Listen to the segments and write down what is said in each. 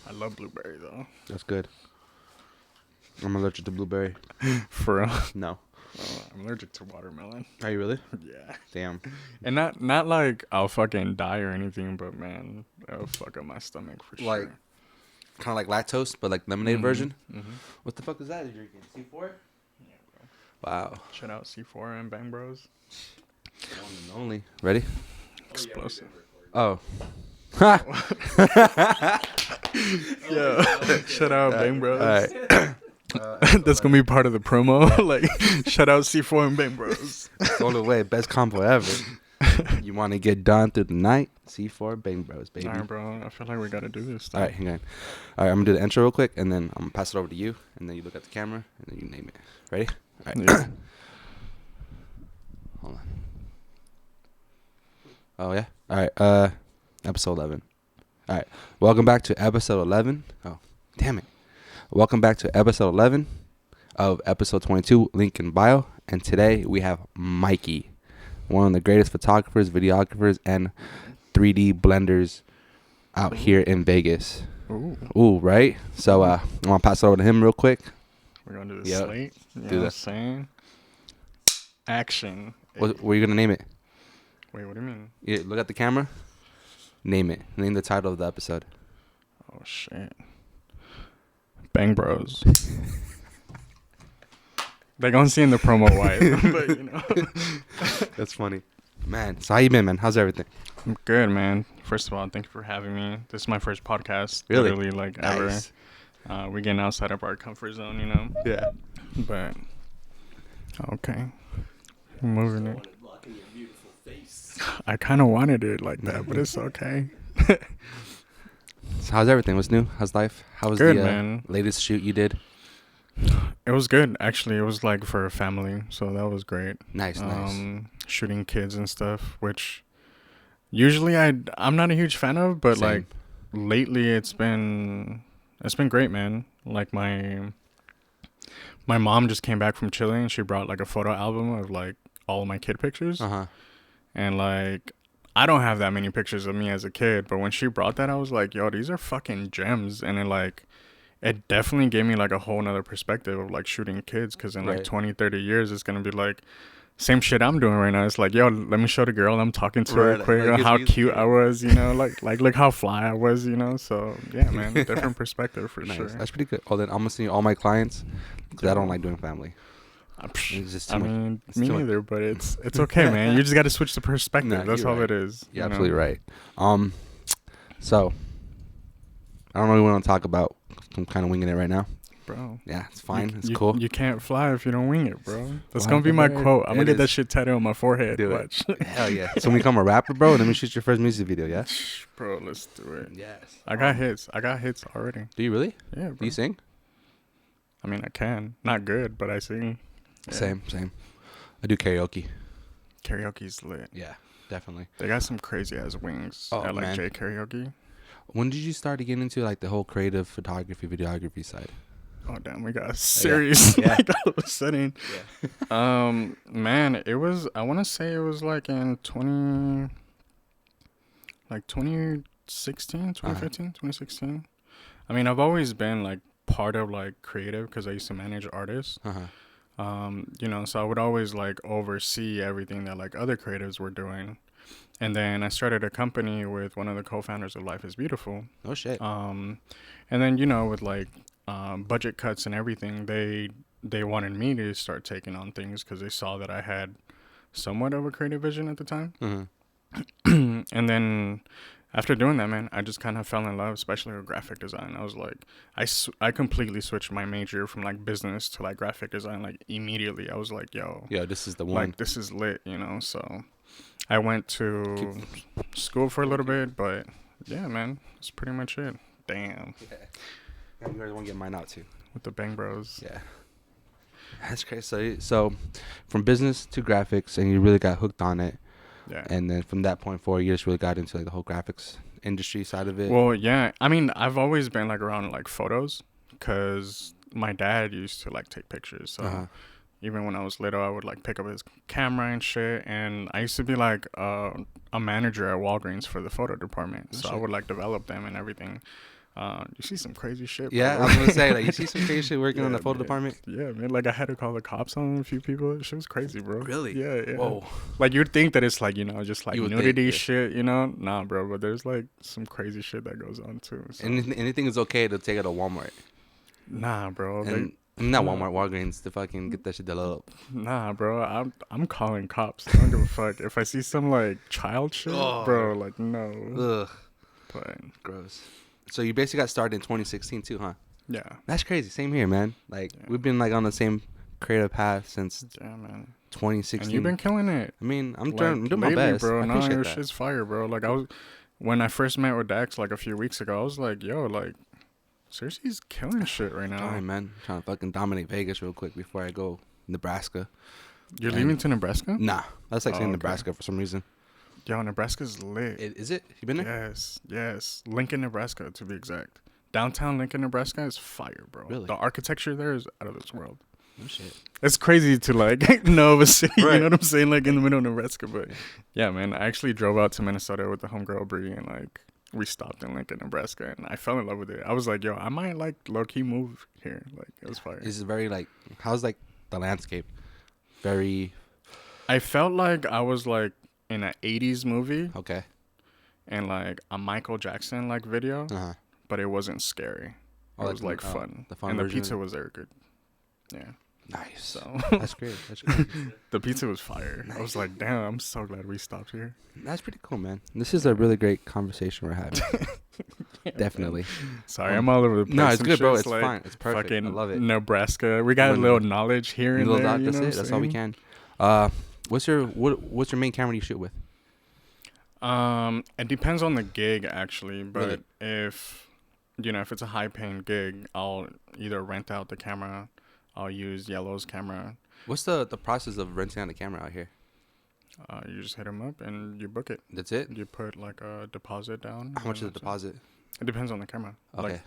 I love blueberry though. That's good. I'm allergic to blueberry. For real? No. I'm allergic to watermelon. Are you really? Yeah. Damn. And not like I'll fucking die or anything, but man, it'll fuck up my stomach for Like, sure. kind of like lactose, but like lemonade version. Mm-hmm. What the fuck is that you're drinking? C4? Yeah, bro. Wow. Shout out C4 and Bang Bros. One and only. Ready? Explosive. Oh. Ha! Yeah. Shout out Bang Bros. All right. That's gonna be part of the promo. Like, shout out C4 and Bang Bros. All the way. Best combo ever. You want to get done through the night? C4 Bang Bros, baby. All right, bro. I feel like we gotta do this. All right, hang on. All right, I'm going to do the intro real quick, and then I'm going to pass it over to you, and then you look at the camera, and then you name it. Ready? All right. Yeah. Hold on. Oh, yeah? All right. Episode 11. All right. Welcome back to episode 11. Oh, damn it. Welcome back to episode 11 of episode 22, link in bio. And today we have Mikey, one of the greatest photographers, videographers, and 3D blenders out here in Vegas. Ooh, right? So I'm going to pass it over to him real quick. We're gonna do the Yep. slate. You know Do what I'm that. saying? Action. What are you going to name it? Wait, what do you mean? Yeah, look at the camera. Name it. Name the title of the episode. Oh shit. Bang Bros. They gonna see in the promo why, but you know. That's funny. Man, so how you been, man? How's everything? I'm good, man. First of all, thank you for having me. This is my first podcast. Really? Literally, like, Nice. ever. We're getting outside of our comfort zone, you know. Yeah. But okay, moving it. I kind of wanted it like that, but it's okay. So how's everything? What's new? How's life? How was Good, the man. latest shoot you did? It was good, actually. It was like for a family, so that was great. Nice. Shooting kids and stuff, which usually I'm not a huge fan of, but Same. like lately it's been great, man. Like my mom just came back from Chile and she brought like a photo album of like all of my kid pictures. Uh-huh. And like I don't have that many pictures of me as a kid, but when she brought that, I was like, yo, these are fucking gems. And it definitely gave me like a whole nother perspective of like shooting kids, because in like Right. 20-30 years it's gonna be like same shit I'm doing right now. It's like, yo, let me show the girl I'm talking to Right, real quick like, how it's cute I was, you know, like look how fly I was, you know. So yeah, man, different perspective for Nice. sure. That's pretty good. Oh, then I'm gonna see all my clients because I don't like doing family. It's just too I much. mean, It's me too much. neither, but it's okay, man. You just got to switch the perspective. Nah, That's you're all right. it is. You're you know? absolutely right. So I don't really want to talk about. I'm kind of winging it right now. Bro. Yeah, it's fine. It's you, cool. You can't fly if you don't wing it, bro. That's Fly gonna be my the bird. quote. I'm gonna It get that is. shit tattooed on my forehead. Do it. Watch. Hell yeah. So when you become a rapper, bro, let me shoot your first music video, yeah? Bro, let's do it. Yes. I got hits. I got hits already. Do you really? Yeah, Do bro. you sing? I mean, I can. Not good, but I sing. Yeah. Same. I do karaoke. Karaoke's lit. Yeah, definitely. They got some crazy ass wings Oh, at like man. J Karaoke. When did you start to get into like the whole creative photography, videography side? Oh damn, we got serious. Yeah. Like all of a sudden. Yeah. Man, it was. I want to say it was like in 2016, 2015, 2016. I mean, I've always been like part of like creative because I used to manage artists. You know, so I would always like oversee everything that like other creatives were doing. And then I started a company with one of the co-founders of Life is Beautiful. Oh shit. And then, you know, with like budget cuts and everything, they wanted me to start taking on things because they saw that I had somewhat of a creative vision at the time. Mm-hmm. And then after doing that, man, I just kind of fell in love, especially with graphic design. I was like, I completely switched my major from like business to like graphic design like immediately. I was like, yo, Yeah, this is the one. like this is lit, you know. So I went to school for a little bit, but yeah, man, that's pretty much it. Damn, Yeah, you guys want to get mine out too. with the Bang Bros. Yeah. That's crazy. So from business to graphics, and you really got hooked on it. Yeah. And then from that point forward, you just really got into like the whole graphics industry side of it. Well, yeah. I mean, I've always been like around like photos because my dad used to like take pictures. So even when I was little, I would like pick up his camera and shit. And I used to be like a manager at Walgreens for the photo department. So I would like develop them and everything. You see some crazy shit, bro. Yeah, I was gonna say, like, you see some crazy shit working on the photo man. department. Yeah, man. Like I had to call the cops on a few people. Shit was crazy, bro. Really? Yeah. Whoa. Like you'd think that it's like just like nudity yeah. shit, Nah, bro. But there's like some crazy shit that goes on too. So. Anything is okay to take it to Walmart. Nah, bro. And not Walmart, Walgreens to fucking get that shit developed. Nah, bro. I'm calling cops. I don't give a fuck if I see some like child shit, bro. Like no. Ugh. But Gross. So you basically got started in 2016 too, huh? yeah. That's crazy. Same here, man. Like we've been like on the same creative path since 2016. And you've been killing it. I mean, I'm like, doing my best, bro. I No, appreciate your that. shit's fire, bro. Like when I first met with Dax like a few weeks ago, I was like, yo, like seriously, he's killing shit right now. Sorry, man. I'm trying to fucking dominate Vegas real quick before I go Nebraska. You're leaving to Nebraska? Nah, that's like saying okay. Nebraska for some reason. Yo, Nebraska's lit. Is it? You been there? Yes. Lincoln, Nebraska, to be exact. Downtown Lincoln, Nebraska is fire, bro. Really? The architecture there is out of this world. Oh shit. It's crazy to like know of a city, Right. you know what I'm saying? Like in the middle of Nebraska. But yeah, man, I actually drove out to Minnesota with the homegirl Bree and like we stopped in Lincoln, Nebraska, and I fell in love with it. I was like, yo, I might like low key move here. Like it was fire. Is it very like how's like the landscape? Very I felt like I was like in an 80s movie okay. and like a Michael Jackson like video, Uh huh. but it wasn't scary. It was like fun. The fun and the version pizza was there good. Yeah. Nice. So That's great. That's great. the pizza was fire. Nice. I was like, damn, I'm so glad we stopped here. That's pretty cool, man. This is a really great conversation we're having. Definitely. Sorry, I'm all over the place. No, it's and good, bro. shit. It's like fine. It's perfect. I love it. Nebraska. We got a little knowledge here and there. That's it. That's all we can. What's your main camera you shoot with? It depends on the gig actually, but if it's a high paying gig, I'll either rent out the camera, I'll use Yellow's camera. What's the process of renting out the camera out here? You just hit them up and you book it. That's it? You put like a deposit down. How much is the deposit? It depends on the camera. Okay. Like,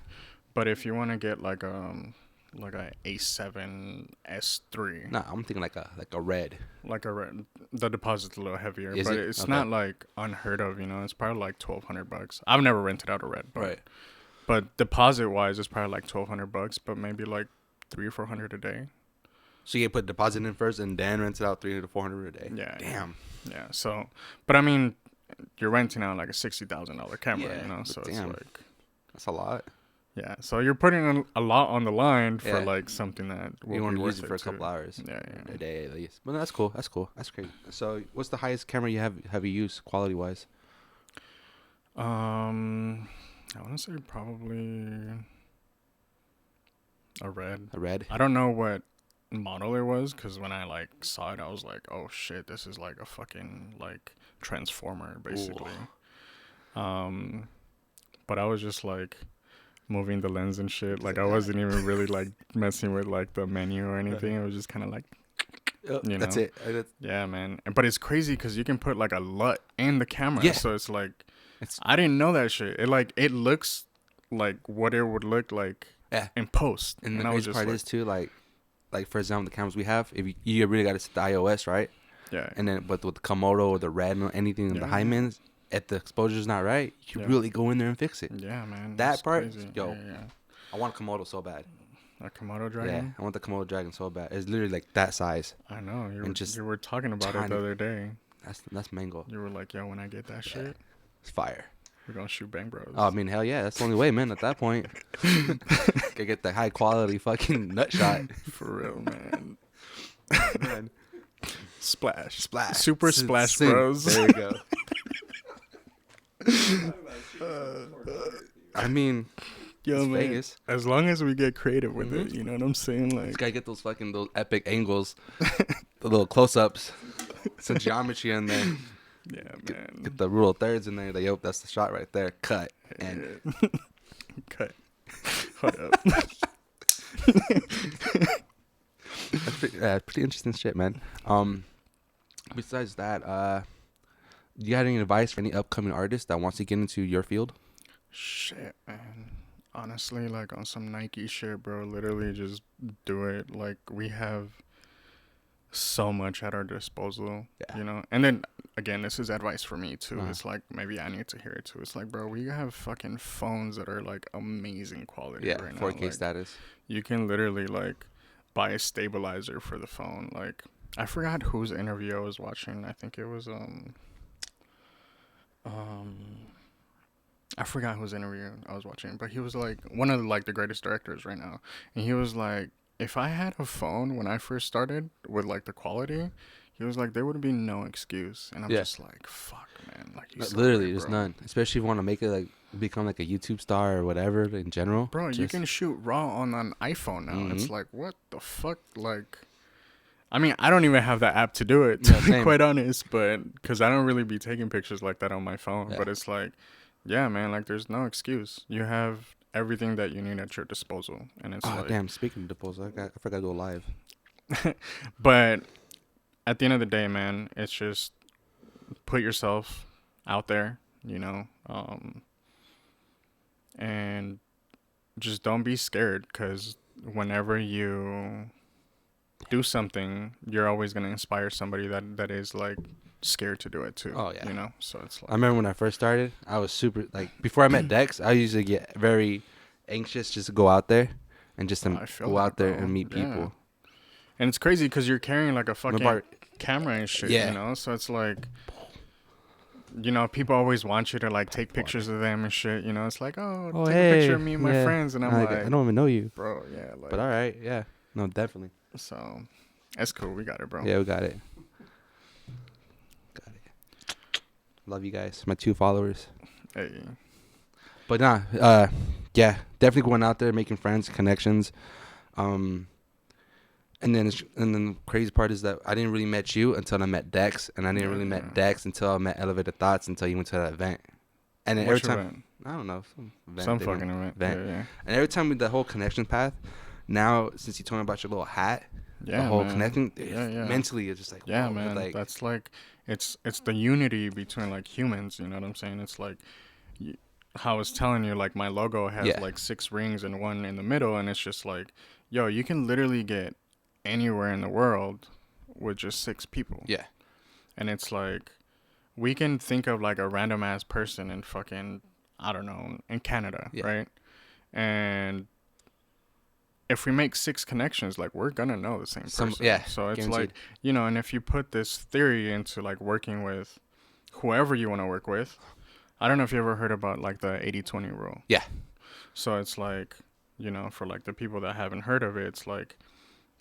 but if you want to get like a A7 S3. No, I'm thinking like a red. Like a red. The deposit's a little heavier, Is but it? it's Okay. not like unheard of. It's probably like $1,200. I've never rented out a red, but Right. But deposit wise, it's probably like $1,200, but maybe like $300 or $400 a day. So you put deposit in first and then rent it out $300 to $400 a day. Yeah. Damn. Yeah. So, but I mean, you're renting out like a $60,000 camera, Yeah, so but it's damn. like. That's a lot. Yeah, so you're putting a lot on the line for Yeah. like something that will You want be to use worth it for a too. couple hours. Yeah. A day at least. But that's cool. That's cool. That's great. So what's the highest camera you have you used quality wise? I want to say probably a red. A red? I don't know what model it was because when I like saw it, I was like, oh shit, this is like a fucking like transformer basically. But I was just like moving the lens and shit. Like I wasn't even really like messing with like the menu or anything. It was just kind of like, That's it. Yeah, man. But it's crazy because you can put like a LUT in the camera. Yeah. So it's like, I didn't know that shit. It looks like what it would look like in post. And the I was crazy just part like, is too, like for example, the cameras we have, if you really got to set the iOS, right? Yeah. And then, but with the Komodo or the Red or anything in the high mins, if the exposure's not right, you really go in there and fix it. Yeah, man. That part, crazy. yo, Yeah. I want a Komodo so bad. A Komodo dragon? Yeah, I want the Komodo dragon so bad. It's literally like that size. I know. just You were talking about it tiny. the other day. That's mango. You were like, yo, when I get that shit, It's fire. we're going to shoot Bang Bros. Oh, I mean, hell yeah, that's the only way, man. At that point, gotta get the high quality fucking nut shot. For real, man. Man. Splash. Splash. Super Splash Sing. Bros. There you go. I mean, Yo, it's man. Vegas. As long as we get creative with it, you know what I'm saying? Like, Just gotta get those epic angles, the little close-ups, some geometry in there. yeah, man. Get the rule of thirds in there. Like, that's the shot right there. Cut. And Cut. Hold up. that's pretty interesting shit, man. Besides that, you got any advice for any upcoming artist that wants to get into your field? Shit, man. Honestly, like on some Nike shit, bro, literally just do it. Like we have so much at our disposal, Yeah. you know? And then again, this is advice for me too. Uh-huh. It's like maybe I need to hear it too. It's like, bro, we have fucking phones that are like amazing quality right now. 4K Like, status. you can literally like buy a stabilizer for the phone. Like, I forgot whose interview I was watching. I think it was um I forgot whose interview I was watching, but he was like one of like the greatest directors right now, and he was like, if I had a phone when I first started with like the quality, he was like, there would be no excuse, and I'm just like, fuck, man, like you so Literally, right, there's bro. none. Especially if you want to make it like become like a YouTube star or whatever in general. Bro, you can shoot raw on an iPhone now. Mm-hmm. It's like, what the fuck, like. I mean, I don't even have that app to do it, to be quite honest, but because I don't really be taking pictures like that on my phone. But it's like, yeah, man, like there's no excuse. You have everything that you need at your disposal, and it's like, damn. Speaking of disposal, I forgot to go live. but at the end of the day, man, it's just put yourself out there, you know, and just don't be scared, because whenever you do something, you're always going to inspire somebody that is like scared to do it too. Oh, yeah. You know, so it's like, I remember when I first started, I was super like before I met Dex, I usually get very anxious just to go out there and just to go out there and meet people. And it's crazy because you're carrying like a fucking camera and shit, you know, so it's like, you know, people always want you to like take pictures of them and shit, you know. It's like, oh take a picture of me and my friends, and I'm like, I don't even know you, bro. Yeah, like, but all right, yeah, no, definitely. So that's cool. We got it, bro. Yeah, we got it. Love you guys, my 2 followers. Hey. But nah, yeah, definitely going out there, making friends, connections. And then the crazy part is that I didn't really met you until I met Dex, and I didn't really met Dex until I met Elevated Thoughts until you went to that event. And then every time, event? I don't know, some fucking event. Yeah. And every time with the whole connection path, now since you told me about your little hat, the whole connecting, mentally it's just like, yeah, man, like, that's like, it's the unity between like humans. You know what I'm saying? It's like, how I was telling you, like my logo has like 6 rings and 1 in the middle, and it's just like, yo, you can literally get anywhere in the world with just 6 people. Yeah. And it's like, we can think of like a random ass person in fucking, I don't know, in Canada, right? And if we make 6 connections, like we're gonna know the same person. So it's like, you know, and if you put this theory into like working with whoever you want to work with, I don't know if you ever heard about like the 80-20 rule. Yeah. So it's like, you know, for like the people that haven't heard of it, it's like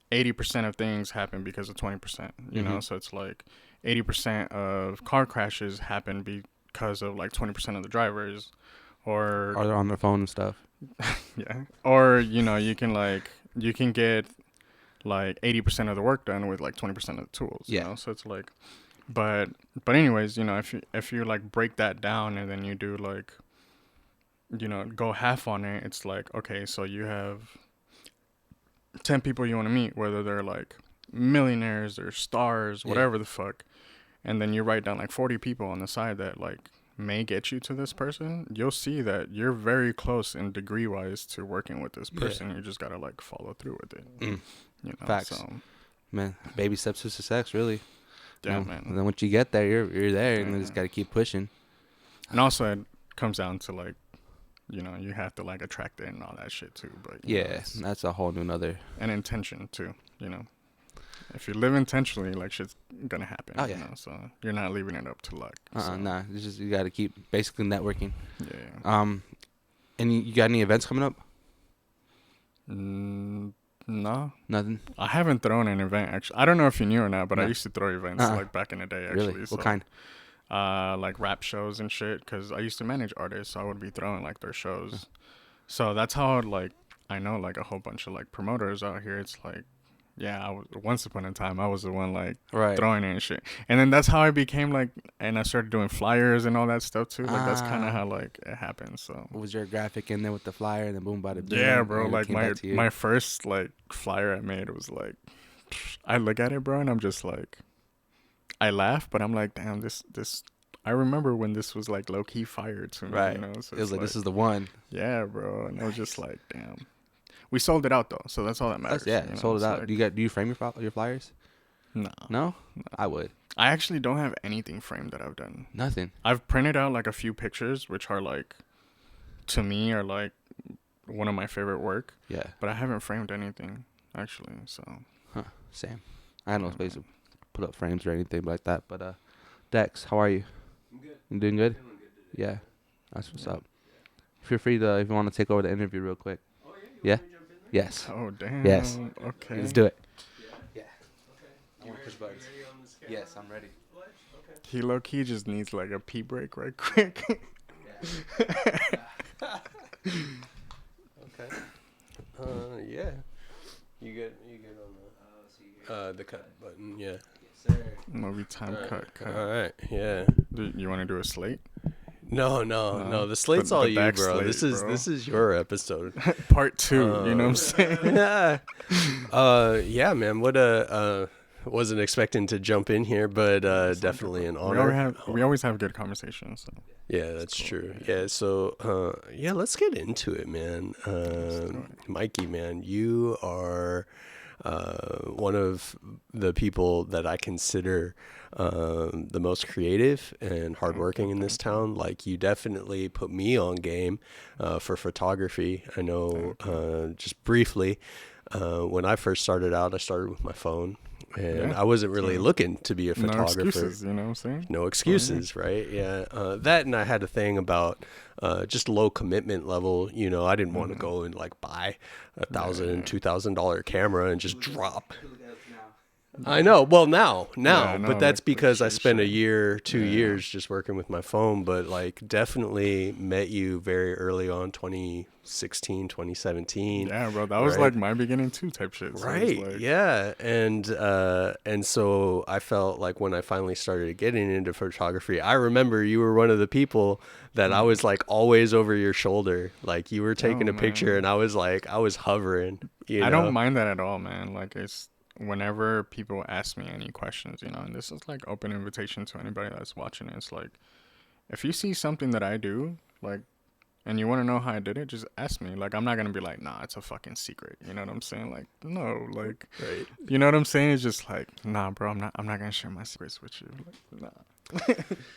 80% of things happen because of 20%, you know? So it's like 80% of car crashes happen because of like 20% of the drivers, or they're on their phone and stuff. yeah. Or, you know, you can get like 80% of the work done with like 20% of the tools, you know? So it's like, but anyways, you know, if you like break that down and then you do like, you know, go half on it, it's like, okay, so you have 10 people you want to meet, whether they're like millionaires or stars, whatever the fuck, and then you write down like 40 people on the side that like may get you to this person, you'll see that you're very close in degree wise to working with this person. You just gotta like follow through with it. You know, facts. so, man, baby steps to success, really. Yeah, man. And then once you get there, you're there, and then just gotta keep pushing. And also, it comes down to like, you know, you have to like attract it and all that shit too. But you know, that's a whole nother. And intention too. You know, if you live intentionally, like shit's gonna happen. Oh yeah. You know? So you're not leaving it up to luck. Nah. It's just you gotta keep basically networking. Yeah. And you got any events coming up? No. Nothing. I haven't thrown an event actually. I don't know if you knew or not, but I used to throw events like back in the day. Actually. Really? So, what kind? Like rap shows and shit, because I used to manage artists, so I would be throwing like their shows. So that's how like I know like a whole bunch of like promoters out here. It's like, yeah, once upon a time I was the one like throwing it and shit, and then that's how I became like, and I started doing flyers and all that stuff too. Like that's kind of how like it happened. So what was your graphic in there with the flyer and then boom bada boom? Yeah, bro. Like my first like flyer I made was like, I look at it, bro, and I'm just like, I laugh, but I'm like, damn, this. I remember when this was like low key fire to me, you know. So it was like this is the one. Yeah, bro, and I was just like, damn. We sold it out though, so that's all that matters. Sold it out. Like, do you frame your flyers? No. No? I would. I actually don't have anything framed that I've done. Nothing. I've printed out like a few pictures, which are like, to me, are like one of my favorite work. Yeah. But I haven't framed anything actually. So. Same. I had no space to put up frames or anything like that. But Dex, how are you? I'm good. You doing good? Feeling good today. Yeah. That's what's up. Feel free to, if you want to take over the interview real quick. Oh, yeah? Yeah? Want me to jump in there? Yes. Oh damn. Yes. Okay. Let's do it. Yeah? Yeah. Okay. I You want ready, push buttons. you ready on this camera? Yes, I'm ready. Flash? Okay. He low key just needs like a pee break right quick. Okay. Yeah. You get on the cut button, yeah. Yes, sir. Movie time cut. All right, yeah. You want to do a slate? No. The slate's all the you, back bro. slate, This is your episode. Part 2. You know what I'm saying? Yeah. Yeah, man. Wasn't expecting to jump in here, but definitely an honor. We always have good conversations. So. Yeah, that's true. Yeah, so yeah, let's get into it, man. Mikey, man, you are one of the people that I consider the most creative and hardworking in this town. Like, you definitely put me on game for photography. I know, just briefly, when I first started out, I started with my phone. And I wasn't really looking to be a photographer. No excuses, you know what I'm saying? No excuses, right? Yeah. That, and I had a thing about just low commitment level. You know, I didn't want to go and like buy $1,000, $2,000 camera and just drop. I know. Well, now, but that's because I spent a year, 2 years just working with my phone. But like, definitely met you very early on, 2016, 2017. Yeah, bro, that was like my beginning too, type shit. So Right. like, yeah. And so I felt like when I finally started getting into photography, I remember you were one of the people that I was like always over your shoulder. Like, you were taking a picture and I was hovering. You know? I don't mind that at all, man. Like, it's whenever people ask me any questions, you know, and this is like open invitation to anybody that's watching it. It's like, if you see something that I do, like, and you want to know how I did it, just ask me. Like, I'm not going to be like, nah, it's a fucking secret. You know what I'm saying? Like, no, like, Right. You know what I'm saying? It's just like, nah, bro, I'm not going to share my secrets with you. Like, nah.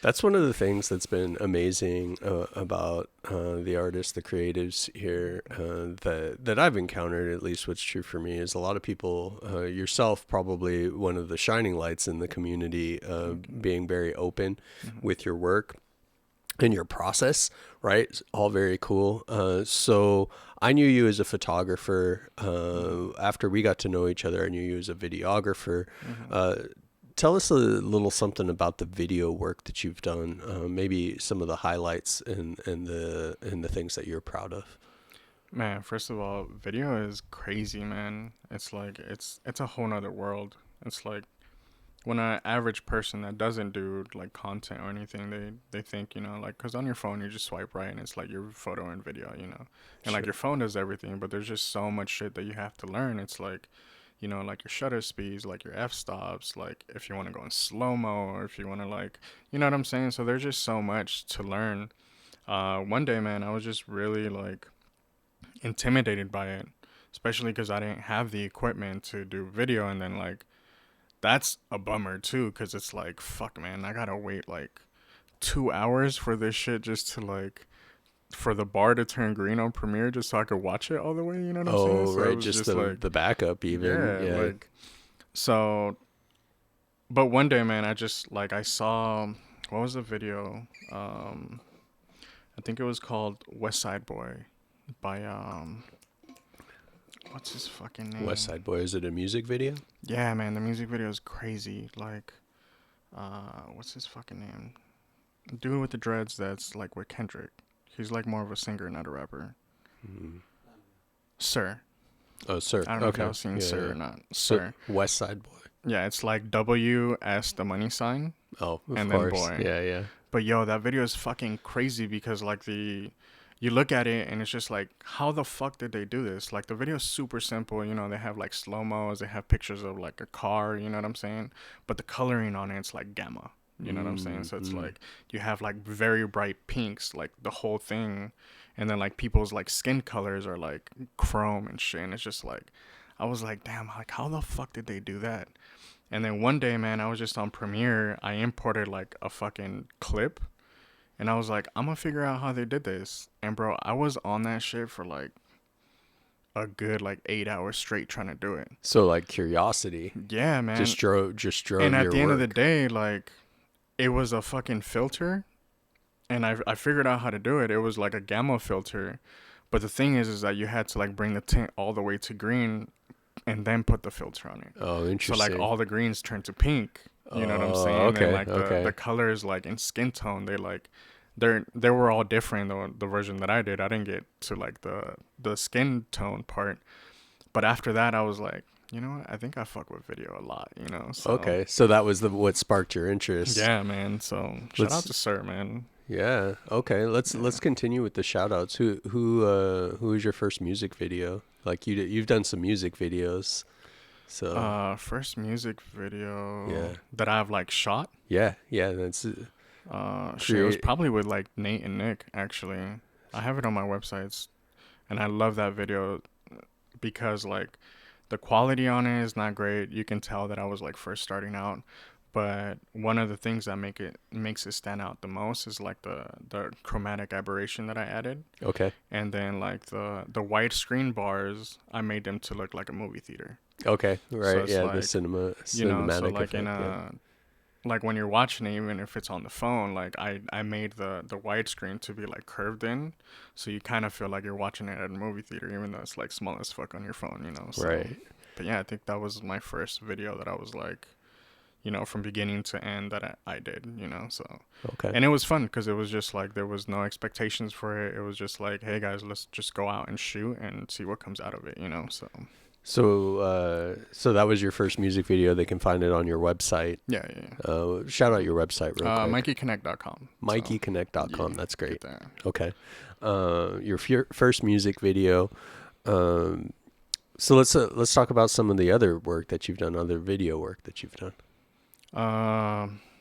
That's one of the things that's been amazing about the artists, the creatives here that I've encountered. At least what's true for me is a lot of people, yourself probably one of the shining lights in the community, being very open with your work and your process, right? It's all very cool. So I knew you as a photographer. After we got to know each other, I knew you as a videographer. Tell us a little something about the video work that you've done. Maybe some of the highlights and the things that you're proud of. Man, first of all, video is crazy, man. It's like, it's a whole nother world. It's like, when an average person that doesn't do like content or anything, they think, you know, like, because on your phone you just swipe right and it's like your photo and video, you know, and like your phone does everything, but there's just so much shit that you have to learn. It's like, you know, like your shutter speeds, like your f-stops, like if you want to go in slow-mo or if you want to, like, you know what I'm saying? So there's just so much to learn. One day, man, I was just really like intimidated by it, especially because I didn't have the equipment to do video. And then like, that's a bummer too, because it's like, fuck, man, I gotta wait like 2 hours for this shit just to like, for the bar to turn green on Premiere just so I could watch it all the way, you know what I'm saying? Oh, So right, just the backup even. Yeah. like, so, but one day, man, I just, like, I saw, what was the video? I think it was called West Side Boy by, what's his fucking name? West Side Boy. Is it a music video? Yeah, man, the music video is crazy. Like, what's his fucking name? Dude with the dreads that's like with Kendrick. He's like more of a singer, not a rapper. Sir. Oh, Sir. I don't know if y'all seen Sir or not. Sir. West Side Boy. Yeah, it's like WS the money sign. Oh, of and course. Then Boy. Yeah. But yo, that video is fucking crazy because like you look at it and it's just like, how the fuck did they do this? Like, the video is super simple. You know, they have like slow-mos, they have pictures of like a car, you know what I'm saying? But the coloring on it's like gamma. You know what I'm saying? So it's like, you have like very bright pinks, like the whole thing. And then like people's like skin colors are like chrome and shit. And it's just like, I was like, damn, like how the fuck did they do that? And then one day, man, I was just on Premiere. I imported like a fucking clip, and I was like, I'm gonna figure out how they did this. And bro, I was on that shit for like a good like 8 hours straight trying to do it. So like curiosity Yeah, man. just drove And at your the end of the work. day, like, it was a fucking filter, and I figured out how to do it. It was like a gamma filter, but the thing is that you had to like bring the tint all the way to green, and then put the filter on it. Oh, So interesting. like all the greens turn to pink. You know what I'm Oh, saying? And then okay, like okay. the colors like in skin tone, they were all different. The version that I did, I didn't get to like the skin tone part. But after that, I was like, you know what? I think I fuck with video a lot. You know? So, Okay, so that was what sparked your interest. yeah, man. So shout out to Sir, man. Yeah. Okay. Let's continue with the shout outs. Who is your first music video? Like you've done some music videos. So First music video Yeah. that I've like shot. yeah, that's Shit, it was Create- probably with like Nate and Nick. Actually, I have it on my websites, and I love that video because like the quality on it is not great. You can tell that I was like first starting out, but one of the things that makes it stand out the most is like the chromatic aberration that I added, okay. and then like the widescreen bars, I made them to look like a movie theater. Okay. Right. it's Yeah. like, the cinematic You know, so like effect. in Yeah. like when you're watching it, even if it's on the phone, like I made the widescreen to be like curved in, so you kind of feel like you're watching it at a movie theater, even though it's like small as fuck on your phone, you know. So, Right. But yeah, I think that was my first video that I was like, you know, from beginning to end that I did, you know. So, Okay. and it was fun because it was just like there was no expectations for it. It was just like, hey guys, let's just go out and shoot and see what comes out of it, you know. So that was your first music video. They can find it on your website. Yeah. Shout out your website real quick. MikeyConnect.com. MikeyConnect.com. Yeah, That's great. get that. Okay. Your first music video. So let's talk about some of the other work that you've done, other video work that you've done.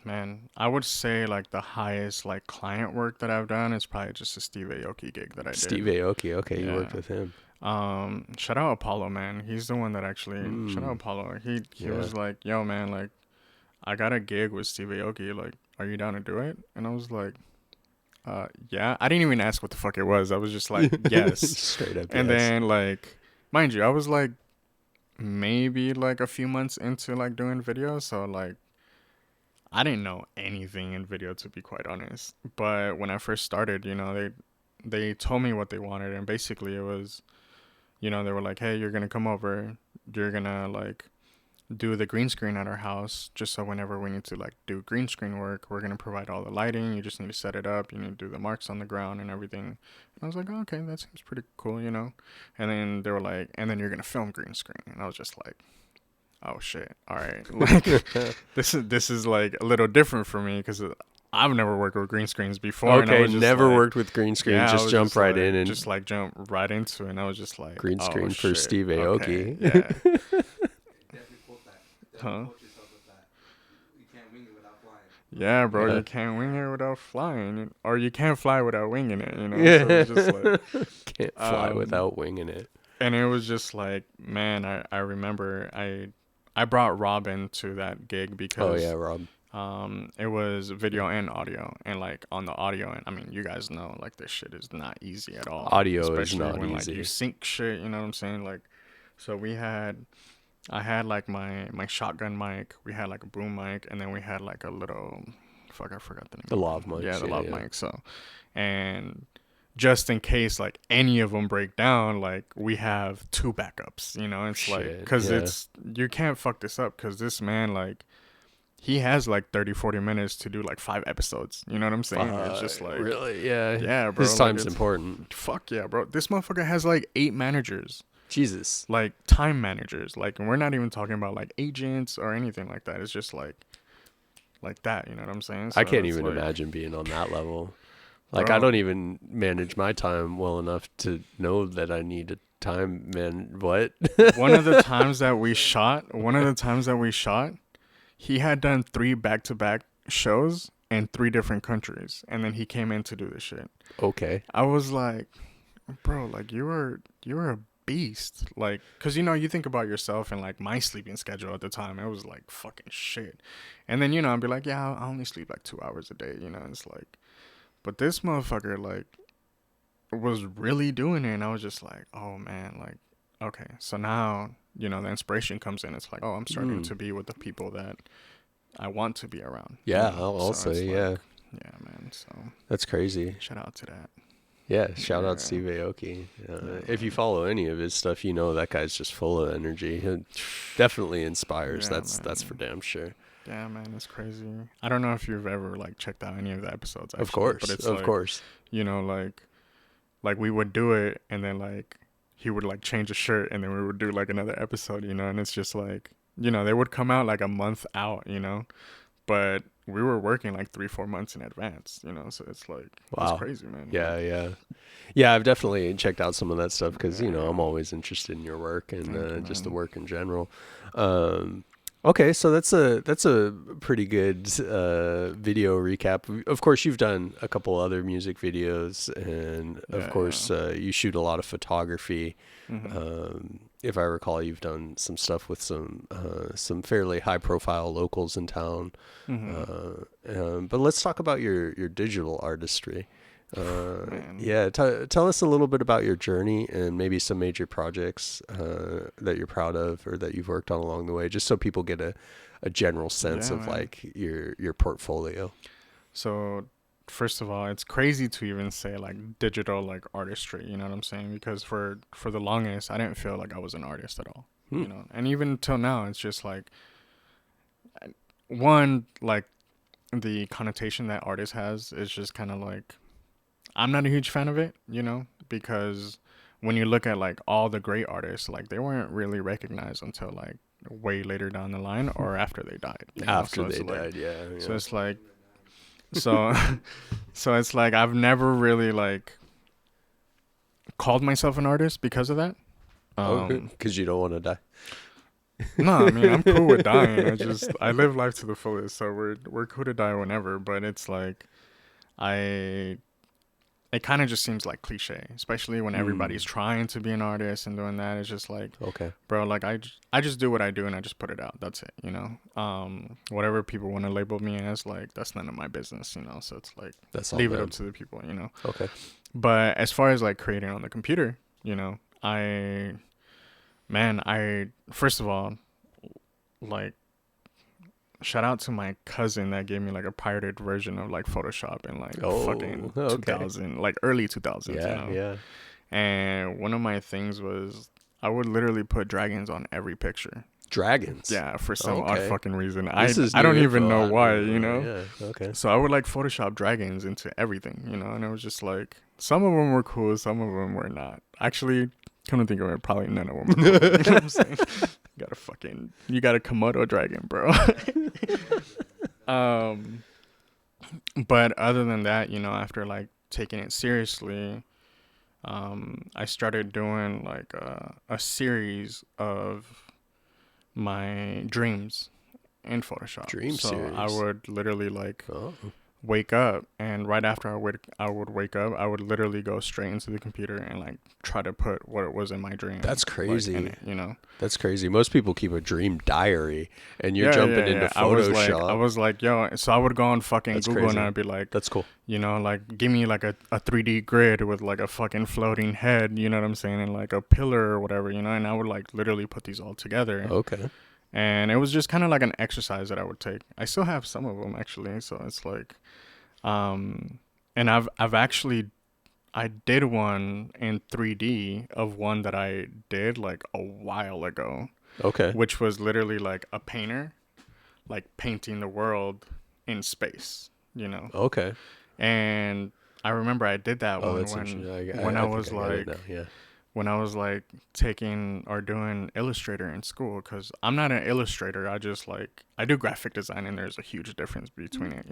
Man, I would say like the highest like client work that I've done is probably just a Steve Aoki gig that I did. Steve Aoki. Okay, you Yeah. worked with him. Shout out Apollo, man. He's the one that actually shout out Apollo. He Yeah. was like, yo man, like I got a gig with Steve Aoki, like, are you down to do it? And I was like, yeah. I didn't even ask what the fuck it was. I was just like, yes. Straight up. And yes. then like, mind you, I was like maybe like a few months into like doing video, so like I didn't know anything in video, to be quite honest. But when I first started, you know, they told me what they wanted, and basically it was, you know, they were like, hey, you're gonna come over, you're gonna like do the green screen at our house, just so whenever we need to like do green screen work, we're gonna provide all the lighting. You just need to set it up. You need to do the marks on the ground and everything. And I was like, oh, okay, that seems pretty cool, you know. And then they were like, and then you're gonna film green screen, and I was just like, oh shit, all right. Like this is like a little different for me because I've never worked with green screens before. And I Okay, was just never like, worked with green screen. yeah, I just was jump right like, in and just like jump right into it. And I was just like, green oh, screen for shit, Steve okay, Aoki. yeah. Huh? Yeah, bro, Yeah. you can't wing it without flying, or you can't fly without winging it, you know. Yeah. So it's just like, Can't fly without winging it. and it was just like, man, I remember I brought Robin to that gig because Oh yeah, Rob. it was video and audio, and like on the audio, and I mean, you guys know like this shit is not easy at all. Audio is especially not when easy. like you sync shit, you know what I'm saying? Like, so I had like my shotgun mic, we had like a boom mic, and then we had like a little, fuck, I forgot the name. The lav mics. Yeah, the lav mic. So, and just in case like any of them break down, like we have two backups, you know. It's like, Shit, because yeah. it's, you can't fuck this up, because this man, like, he has like 30-40 minutes to do like 5 episodes, you know what I'm saying? It's just like, really, yeah, bro, His like, time's it's- important. fuck yeah, bro. This motherfucker has like 8 managers, Jesus. like time managers, like, and we're not even talking about like agents or anything like that. It's just like that, you know what I'm saying? So I can't it's even like, imagine being on that level. Like, Bro. I don't even manage my time well enough to know that I need a time man. What? one of the times that we shot, he had done 3 back-to-back shows in 3 different countries, and then he came in to do this shit. Okay. I was like, bro, like you were a beast. Like, cause you think about yourself and like my sleeping schedule at the time, it was like fucking shit. And then I'd be like, yeah, I only sleep like 2 hours a day. It's like, but this motherfucker like was really doing it, and I was just like, oh man, like, okay, so now the inspiration comes in. It's like, oh, I'm starting to be with the people that I want to be around. Yeah, I'll so say, yeah. Like, yeah, man. So that's crazy. Shout out to that. Yeah, shout out Steve Aoki. If you follow any of his stuff, that guy's just full of energy. He definitely inspires. Yeah, that's for damn sure. Yeah, man, it's crazy. I don't know if you've ever like checked out any of the episodes. Actually, of course, but it's of like, course. Like we would do it, and then like he would like change a shirt, and then we would do like another episode. And it's just like they would come out like a month out. But we were working like 3-4 months in advance, so it's like, wow, it's crazy, man. Yeah. I've definitely checked out some of that stuff because I'm always interested in your work and just the work in general. Okay, so that's a pretty good video recap. Of course, you've done a couple other music videos, and of course, you shoot a lot of photography. If I recall, you've done some stuff with some fairly high-profile locals in town. But let's talk about your digital artistry. Tell us a little bit about your journey and maybe some major projects that you're proud of or that you've worked on along the way, just so people get a general sense of like your portfolio. So first of all, it's crazy to even say like digital like artistry, you know what I'm saying? Because for the longest, I didn't feel like I was an artist at all, and even till now, it's just like, one, like the connotation that artist has is just kind of like, I'm not a huge fan of it, because when you look at like all the great artists, like they weren't really recognized until like way later down the line or after they died. After they died, yeah. So it's like, so it's like I've never really like called myself an artist because of that. Because you don't want to die. No, I mean I'm cool with dying. I live life to the fullest, so we're cool to die whenever. But it's like it kind of just seems like cliche, especially when everybody's trying to be an artist and doing that. It's just like, okay, bro, like I just do what I do and I just put it out. That's it, whatever people want to label me as, like, that's none of my business, so it's like, leave it up to the people, Okay. But as far as like creating on the computer, first of all, like, shout out to my cousin that gave me like a pirated version of like Photoshop in like fucking 2000, like early 2000s. Yeah. And one of my things was I would literally put dragons on every picture. Dragons? Yeah, for some odd fucking reason. I don't even know why, Yeah, okay. So I would like Photoshop dragons into everything, and it was just like, some of them were cool, some of them were not. Actually, come to think of it, probably none of them were cool. You know what I'm saying? You got a Komodo dragon, bro. But other than that, after like taking it seriously, I started doing like a series of my dreams in Photoshop. Series. I would literally like wake up, and right after I would wake up, I would literally go straight into the computer and like try to put what it was in my dream. That's crazy. Like, in it, That's crazy. Most people keep a dream diary, and you're jumping into Photoshop. I was like, yo, so I would go on fucking Google crazy. And I'd be like, that's cool. Like, give me like a 3D grid with like a fucking floating head, you know what I'm saying, and like a pillar or whatever, and I would like literally put these all together. Okay. And it was just kind of like an exercise that I would take. I still have some of them actually, so it's like, and I've actually, I did one in 3D of one that I did like a while ago. Okay. Which was literally like a painter, like painting the world in space, Okay. And I remember I did that one when I was like, when I was like taking or doing Illustrator in school, because I'm not an illustrator. I just like, I do graphic design, and there's a huge difference between it,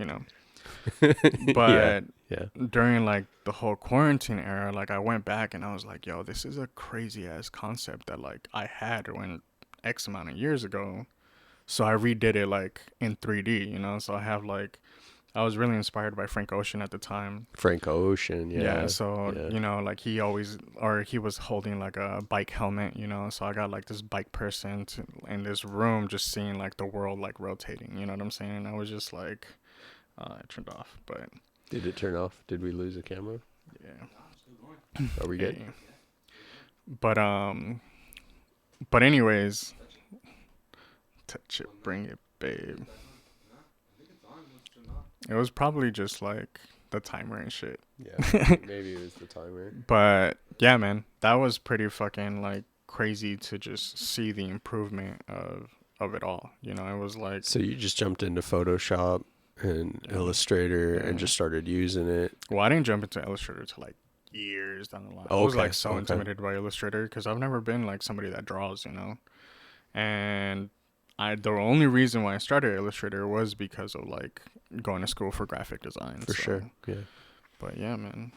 But during like the whole quarantine era, like I went back and I was like, yo, this is a crazy ass concept that like I had when X amount of years ago. So I redid it like in 3D, so I have like I was really inspired by Frank Ocean at the time. Frank Ocean, yeah. So, yeah. you know, like he was holding like a bike helmet, you know, so I got like this bike person in this room just seeing like the world like rotating, you know what I'm saying? And I was just like, it turned off, but. Did it turn off? Did we lose a camera? Yeah. Are we good? Yeah. But anyways, touch it, bring it, babe. It was probably just like the timer and shit. Yeah, maybe it was the timer. But yeah, man, that was pretty fucking like crazy to just see the improvement of it all. You know, it was like. So you just jumped into Photoshop and Illustrator and just started using it. Well, I didn't jump into Illustrator till like years down the line. I was like so intimidated by Illustrator because I've never been like somebody that draws, you know. And the only reason why I started Illustrator was because of like going to school for graphic design. For sure, yeah. But yeah, man.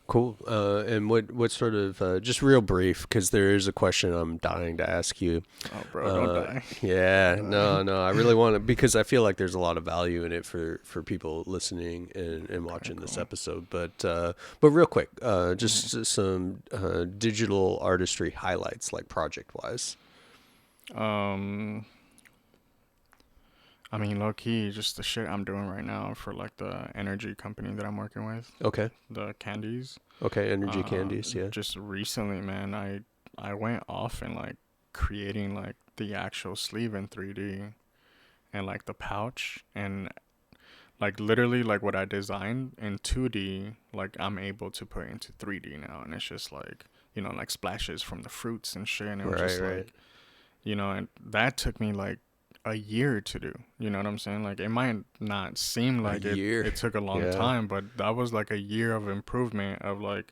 Cool. And what sort of just real brief, because there is a question I'm dying to ask you. Oh, bro, don't die. Yeah, no, I really want to, because I feel like there's a lot of value in it for people listening and watching this episode. But real quick, just some digital artistry highlights, like project wise. I mean, low key, just the shit I'm doing right now for like the energy company that I'm working with. Okay. The candies. Okay, energy candies, yeah. Just recently, man, I went off and like creating like the actual sleeve in 3D and like the pouch and like literally like what I designed in 2D, like I'm able to put into 3D now, and it's just like, you know, like splashes from the fruits and shit, and it was just like, you know, and that took me like a year to do, you know what I'm saying? Like it might not seem like it took a long time, but that was like a year of improvement of like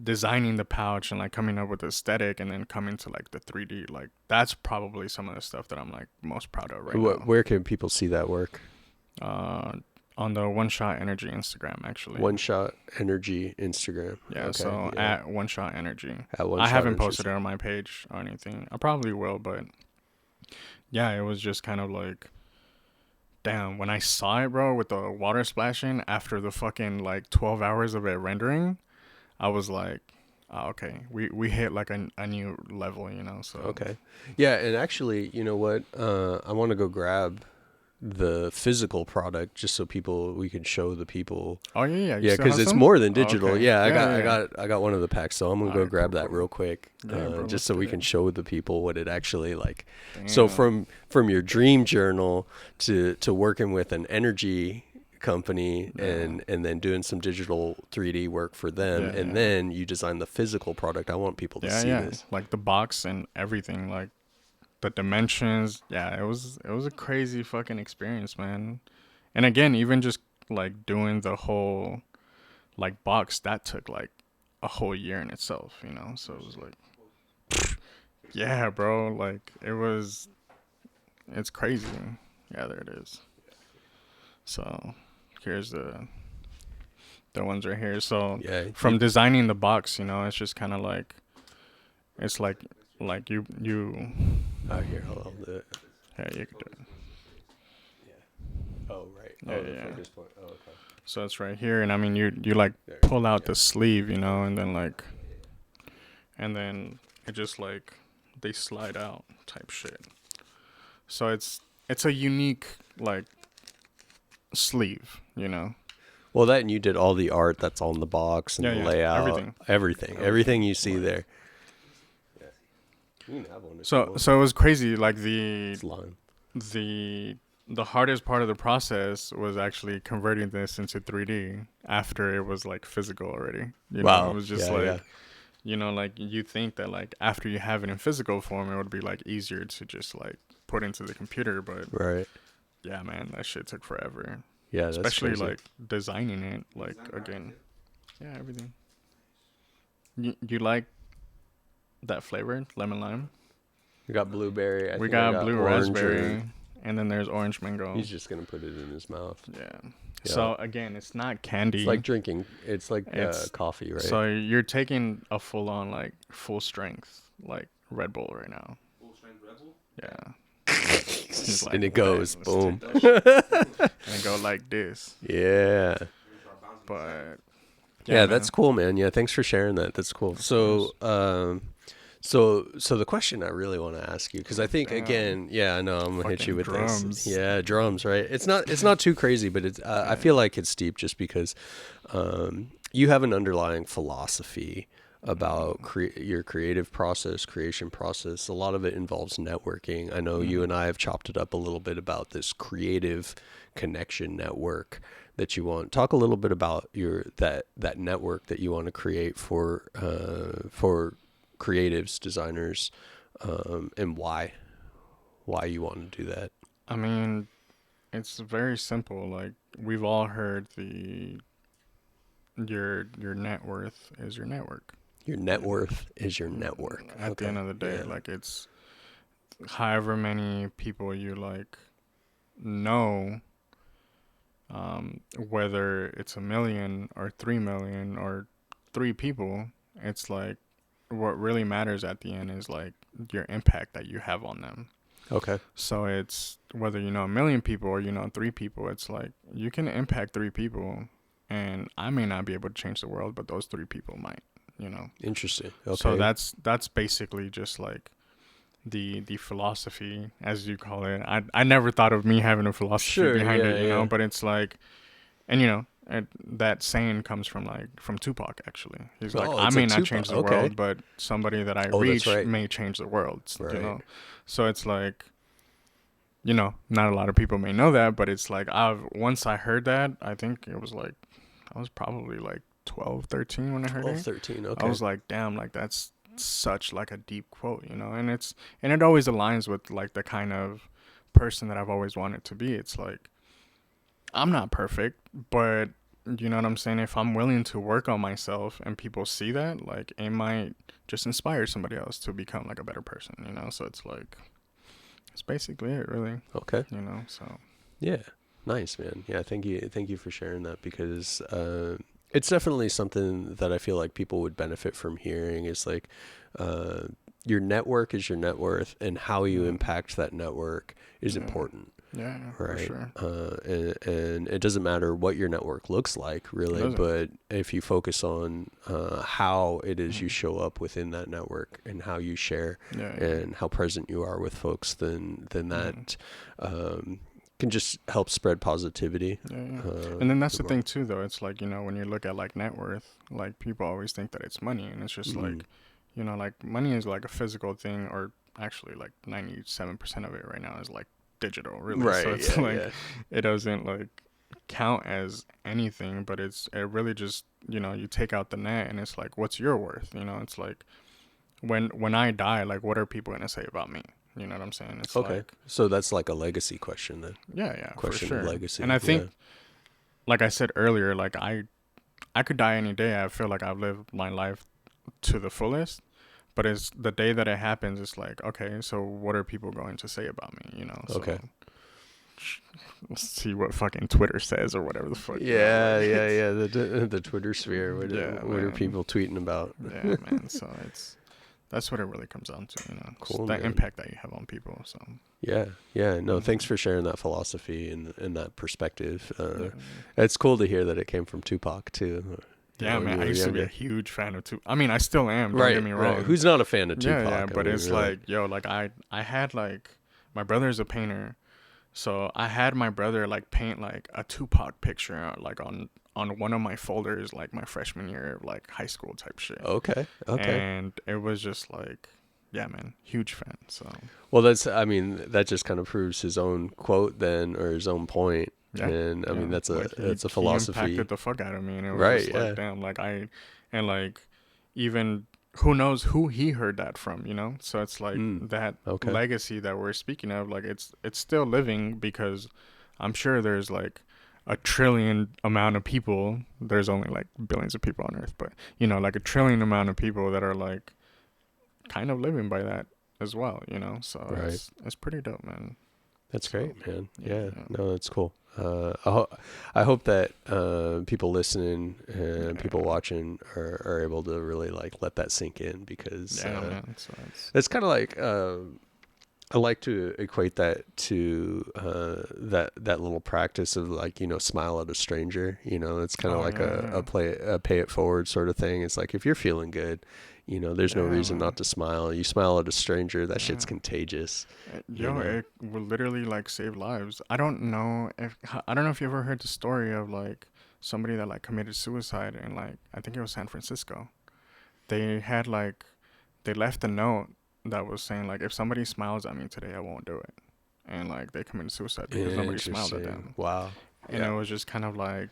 designing the pouch and like coming up with the aesthetic and then coming to like the 3D. Like that's probably some of the stuff that I'm like most proud of right now. Where can people see that work? On the One Shot Energy Instagram, actually. One Shot Energy Instagram. Yeah, at One Shot Energy. I haven't posted it on my page or anything. I probably will, but yeah, it was just kind of like, damn, when I saw it, bro, with the water splashing after the fucking like 12 hours of it rendering, I was like, oh, okay, we hit like a new level, you know. So okay, yeah, and actually, you know what, I want to go grab the physical product just so we can show the people. Oh yeah, because it's more than digital. Okay. I got one of the packs, so I'm gonna go grab that real quick, bro, just so we can show the people what it actually like. Damn. So from your dream journal to working with an energy company and then doing some digital 3D work for them, and then you design the physical product. I want people to see this, like the box and everything, like the dimensions. Yeah, it was a crazy fucking experience, man. And again, even just like doing the whole like box, that took like a whole year in itself, you know. So it was like, yeah, bro, like it's crazy. Yeah, there it is. So here's the ones right here. So from designing the box, you know, it's just kind of like, it's like you here, hold on. Yeah, you could do it. Yeah. Oh, right. Yeah, the focus point. Oh, okay. So it's right here, and I mean, you like pull out the sleeve, you know, and then it just like they slide out type shit. So it's a unique like sleeve, you know. Well, that, and you did all the art that's on the box and the layout, everything you see there. You can have one. So it was crazy. Like the hardest part of the process was actually converting this into 3D after it was like physical already. You know, it was just you know, like you think that like after you have it in physical form, it would be like easier to just like put into the computer, but yeah, man, that shit took forever. Yeah, especially like designing it, like again, everything. You like that flavor, lemon lime? We got blueberry. We got blue raspberry, and then there's orange mango. He's just gonna put it in his mouth. Yeah. So again, it's not candy. It's like drinking. It's like coffee, right? So you're taking a full strength like Red Bull right now. Full strength Red Bull? Yeah. He's like, and it "Okay, goes, let's boom. take that shit and go like this." Yeah. But Yeah, man. that's cool, man. Yeah, thanks for sharing that. That's cool. So, so the question I really want to ask you, because I think again, I know I'm gonna hit you with drums. this. Yeah, drums, right? It's not too crazy, but it's I feel like it's deep just because you have an underlying philosophy about your creative process, creation process. A lot of it involves networking. I know you and I have chopped it up a little bit about this creative connection network that you want. Talk a little bit about that network that you want to create for creatives, designers, and why you want to do that. I mean, it's very simple. Like, we've all heard your net worth is your network. Your net worth is your network. At the end of the day, like, it's however many people you like know, whether it's 1 million or 3 million or 3 people, it's like what really matters at the end is like your impact that you have on them. Okay. So it's whether you know 1 million people or you know 3 people, it's like you can impact 3 people, and I may not be able to change the world, but those 3 people might, you know. Interesting. Okay. So that's basically just like the philosophy, as you call it. I never thought of me having a philosophy behind it, you know, but it's like, and you know, that saying comes from Tupac, actually. He's like, I may not change the world, but somebody that I reach may change the world, you know. So it's like, you know, not a lot of people may know that, but it's like once I heard that, I think it was like I was probably like 12, 13 when I heard 12, it. 13, okay. I was like, damn, like that's such like a deep quote, you know, and it always aligns with like the kind of person that I've always wanted to be. It's like, I'm not perfect, but you know what I'm saying? If I'm willing to work on myself and people see that, like, it might just inspire somebody else to become like a better person, you know? So it's like, it's basically it, really. Okay. You know, so. Yeah. Nice, man. Yeah. Thank you for sharing that, because, it's definitely something that I feel like people would benefit from hearing is like, your network is your net worth, and how you impact that network is important. Yeah, right. For sure. And it doesn't matter what your network looks like, really, but if you focus on how it is you show up within that network and how you share and how present you are with folks, then that can just help spread positivity. And then that's the thing too, though. It's like, you know, when you look at like net worth, like people always think that it's money, and it's just like, you know, like money is like a physical thing, or actually like 97% of it right now is like digital, really. Right. So it's it doesn't like count as anything, but it really just, you know, you take out the net and it's like, what's your worth? You know, it's like when I die, like, what are people gonna say about me? You know what I'm saying? It's okay. So that's like a legacy question then. Yeah, question for sure. Of legacy. And I think, like I said earlier, like I could die any day. I feel like I've lived my life to the fullest. But it's the day that it happens, it's like, okay, so what are people going to say about me? You know? So, okay. Let's see what fucking Twitter says or whatever the fuck. Yeah. The Twitter sphere. What are people tweeting about? Yeah, man. So that's what it really comes down to, you know. Cool, that impact that you have on people. So. Yeah. No, thanks for sharing that philosophy and that perspective. It's cool to hear that it came from Tupac too. Yeah, man. I used to be a huge fan of Tupac. I mean, I still am. Don't get me wrong. Right. Who's not a fan of Tupac? Yeah. But it's like, yo, like I had like, my brother's a painter, so I had my brother like paint like a Tupac picture like on one of my folders, like my freshman year of like high school type shit. Okay. And it was just like, yeah, man, huge fan. So. Well, that just kind of proves his own quote then, or his own point. Yeah. And I mean, that's a philosophy. He impacted the fuck out of me, and it was just like, damn, like even who knows who he heard that from, you know? So it's like that legacy that we're speaking of, like it's still living, because I'm sure there's like a trillion amount of people. There's only like billions of people on Earth, but you know, like a trillion amount of people that are like kind of living by that as well, you know? So it's pretty dope, man. That's great, man. Yeah. No, that's cool. I hope that people listening and people watching are able to really like let that sink in, because man, it's kind of like I like to equate that to that little practice of like, smile at a stranger. It's kind of like a pay it forward sort of thing. It's like if you're feeling good, there's no reason not to smile. You smile at a stranger, that shit's contagious. It will literally like save lives. I don't know if you ever heard the story of like somebody that like committed suicide in like I think it was San Francisco. They had like they left a note that was saying like if somebody smiles at me today, I won't do it, and like they committed suicide because nobody smiled at them. Wow. And it was just kind of like,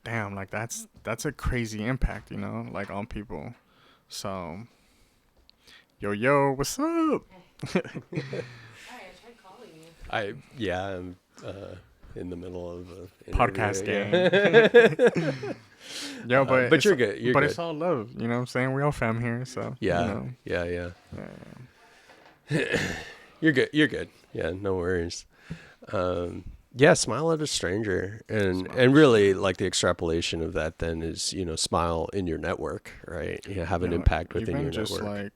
damn, like that's a crazy impact, like on people. So, yo, what's up? Hi, I tried calling you. I'm in the middle of a Podcast game. Yo, but you're good. You're but good. It's all love, you know what I'm saying? We all fam here, so yeah. You're good. You're good. Yeah, no worries. Smile at a stranger, and really like the extrapolation of that then is smile in your network, right? Have an impact within your just network. Like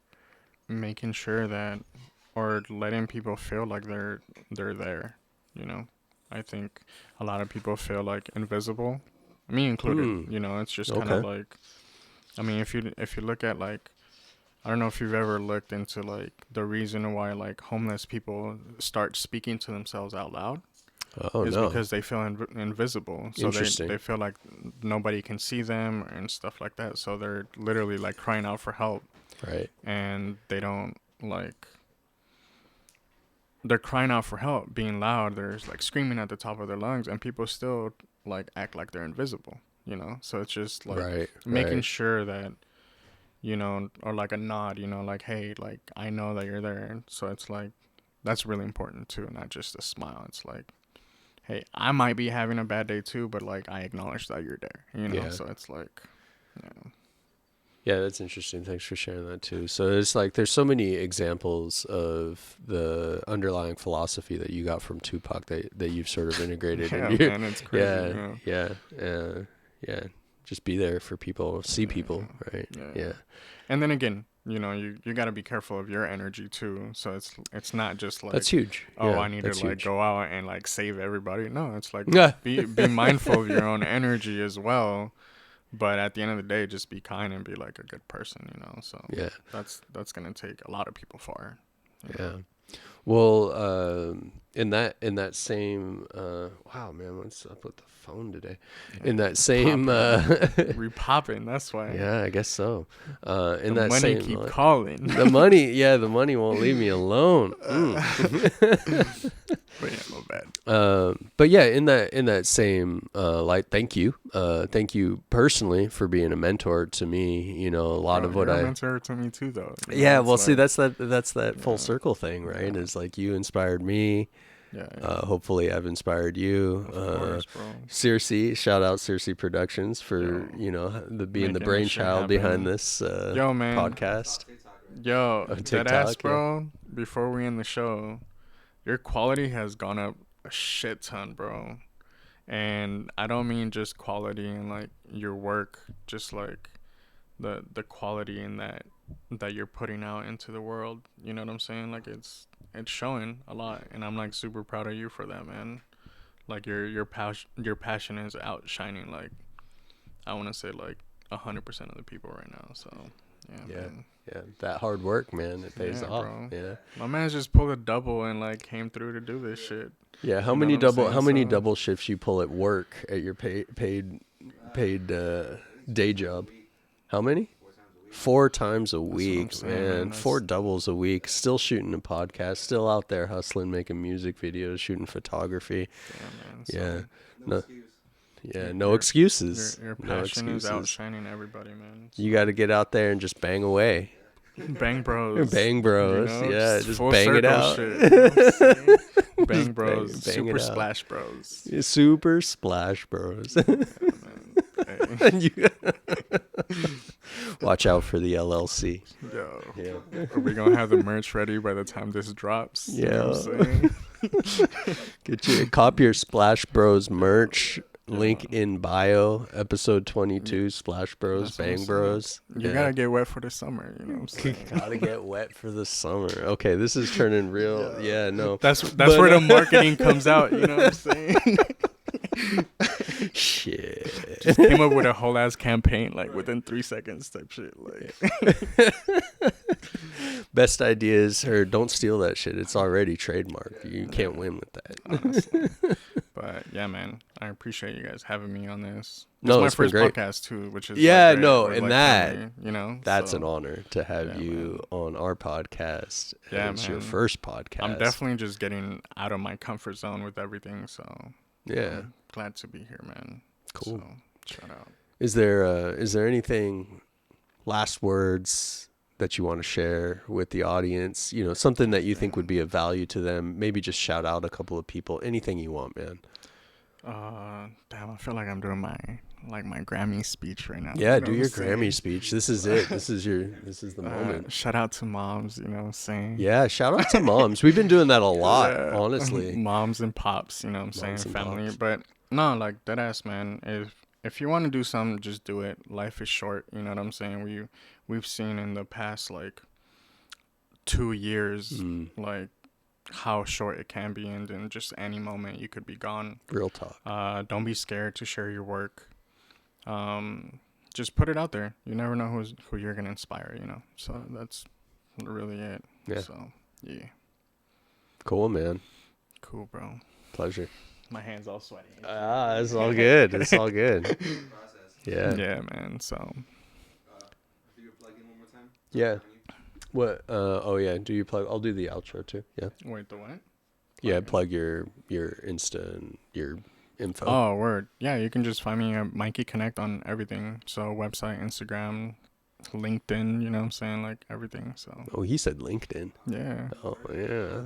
making sure that, or letting people feel like they're there. I think a lot of people feel like invisible, me included. It's just kind of like, I mean, if you look at like, I don't know if you've ever looked into like the reason why like homeless people start speaking to themselves out loud. Is because they feel invisible. So they feel like nobody can see them and stuff like that. So they're literally like crying out for help. Right. And they don't like, they're crying out for help, being loud. They're like screaming at the top of their lungs, and people still like act like they're invisible, So it's just like making sure that, or like a nod, like, hey, like I know that you're there. So it's like, that's really important too. Not just a smile. It's like, hey, I might be having a bad day too, but like I acknowledge that you're there, So it's like, Yeah, that's interesting. Thanks for sharing that too. So it's like there's so many examples of the underlying philosophy that you got from Tupac that you've sort of integrated. Man, it's crazy. Yeah. Just be there for people, see people, right? Yeah. And then again, you got to be careful of your energy too. So it's not just like, that's huge. I need to like go out and like save everybody. No, it's like be mindful of your own energy as well. But at the end of the day, just be kind and be like a good person, So that's gonna take a lot of people far. Yeah. Well, in that same wow, man, what's up with the phone today? In that same we popping. That's why. Yeah, I guess so. In the that money same keep calling. the money won't leave me alone. But yeah, no bad. But yeah, in that same light, thank you personally for being a mentor to me. A lot of what you're a mentor to me too, though. See, that's that full circle thing, right? It's like you inspired me. Hopefully I've inspired you. Of course, bro. Circe, shout out Circe Productions for being the brainchild behind this podcast. Yo, deadass, bro. Before we end the show, your quality has gone up a shit ton, bro. And I don't mean just quality in like your work, just like the quality in that you're putting out into the world. You know what I'm saying? Like it's showing a lot, and I'm like super proud of you for that, man. Like your passion is outshining like, I want to say like 100% of the people right now. So man. Yeah, that hard work, man, it pays off. Bro. Yeah, my man's just pulled a double and like came through to do this shit. Yeah, how many double shifts you pull at work at your paid day job? How many? 4 times a week, man. 4 doubles a week. Still shooting a podcast. Still out there hustling, making music videos, shooting photography. No excuses. Your passion is outshining everybody, man. So you got to get out there and just bang away. Bang bros. Bang bros. Just bang it out. Shit, bang bros. Bang Super splash bros. Super splash bros. Watch out for the LLC. Yo. Yeah. Are we gonna have the merch ready by the time this drops? Yeah. You know what I'm saying? Cop your Splash Bros merch. Link in bio, episode 22, Splash Bros, Bang Bros. You gotta get wet for the summer, you know what I'm saying? Gotta get wet for the summer. Okay, this is turning real. Yeah, no. That's where the marketing comes out, you know what I'm saying? Shit. Just came up with a whole ass campaign like within 3 seconds type shit. Like best ideas, or don't steal that shit. It's already trademarked. You can't win with that. Honestly. But yeah, man, I appreciate you guys having me on this. No, it's my first great. podcast too, which is yeah, like no, great. and Like that family, you know, that's so, an honor to have you on our podcast. Yeah, it's man. your first podcast. I'm definitely just getting out of my comfort zone with everything, so yeah, I'm glad to be here, man. Cool. So, shout out. Is there anything, last words that you want to share with the audience? You know, something that you think would be of value to them. Maybe just shout out a couple of people. Anything you want, man. Damn, I feel like I'm doing my Grammy speech right now. Yeah, you know do what your I'm saying? Grammy speech. This is it. This is the moment. Shout out to moms, you know what I'm saying? Yeah, shout out to moms. We've been doing that a lot, honestly. Moms and pops, you know what I'm saying? Family. Pops. But no, like deadass, man. If you want to do something, just do it. Life is short, you know what I'm saying? We've seen in the past like 2 years like how short it can be, and then just any moment you could be gone. Real talk. Don't be scared to share your work. Just put it out there. You never know who you're gonna inspire, you know. So that's really it. Yeah. So yeah. Cool, man. Cool, bro. Pleasure. My hands all sweaty. It's all good. It's all good. Yeah. Yeah, man. So. Do you plug in one more time? Yeah. What? Oh yeah. Do you plug? I'll do the outro too. Yeah. Wait, the what? Yeah. Plug your Insta and your info. Oh, word. Yeah, you can just find me at Mikey Connect on everything. So website, Instagram, LinkedIn. You know what I'm saying? Like everything. So. Oh, he said LinkedIn. Yeah. Oh yeah.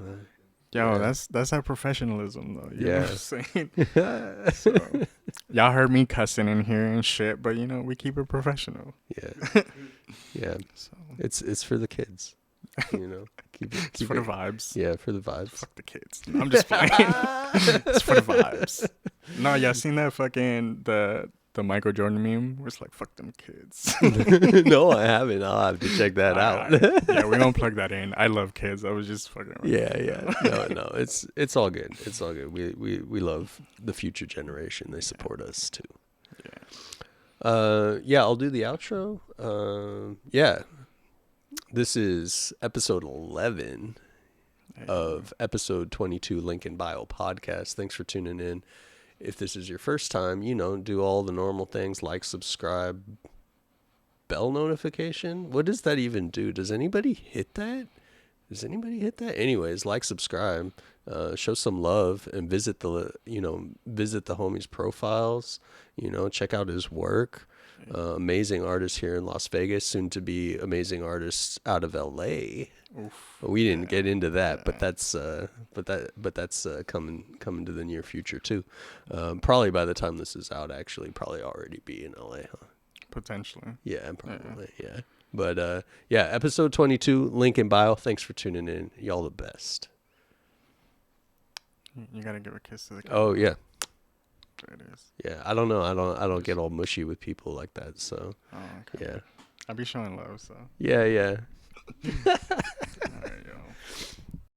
Yo, Yeah. that's our professionalism though. You know Yeah. what I'm saying? So, y'all heard me cussing in here and shit, but you know, we keep it professional. Yeah. Yeah. So It's for the kids. You know. it's for the vibes. Yeah, for the vibes. Fuck the kids. I'm just playing. It's for the vibes. No, y'all seen that fucking the Michael Jordan meme? Where it's like, fuck them kids. No, I haven't. I'll have to check that out. Yeah, we're gonna plug that in. I love kids. I was just fucking around. Yeah. No. It's all good. It's all good. We love the future generation. They support us too. Yeah. I'll do the outro. Yeah. This is episode 11 of episode 22 Link in Bio podcast. Thanks for tuning in. If this is your first time, you know, do all the normal things like subscribe, bell notification. What does that even do? Does anybody hit that? Anyways, like, subscribe, show some love, and visit the homie's profiles, you know, check out his work. Amazing artist here in Las Vegas, soon to be amazing artists out of LA. Oof, we didn't get into that, but that's coming to the near future too. Probably by the time this is out, actually, probably already be in LA, huh? Potentially. Yeah, probably. Yeah. But yeah, episode 22, link in bio. Thanks for tuning in. Y'all the best. You gotta give a kiss to the kid. Oh yeah. There it is. Yeah, I don't know. I don't get all mushy with people like that. So. Oh, okay. Yeah. I'll be showing love, so. Yeah. All right, yo.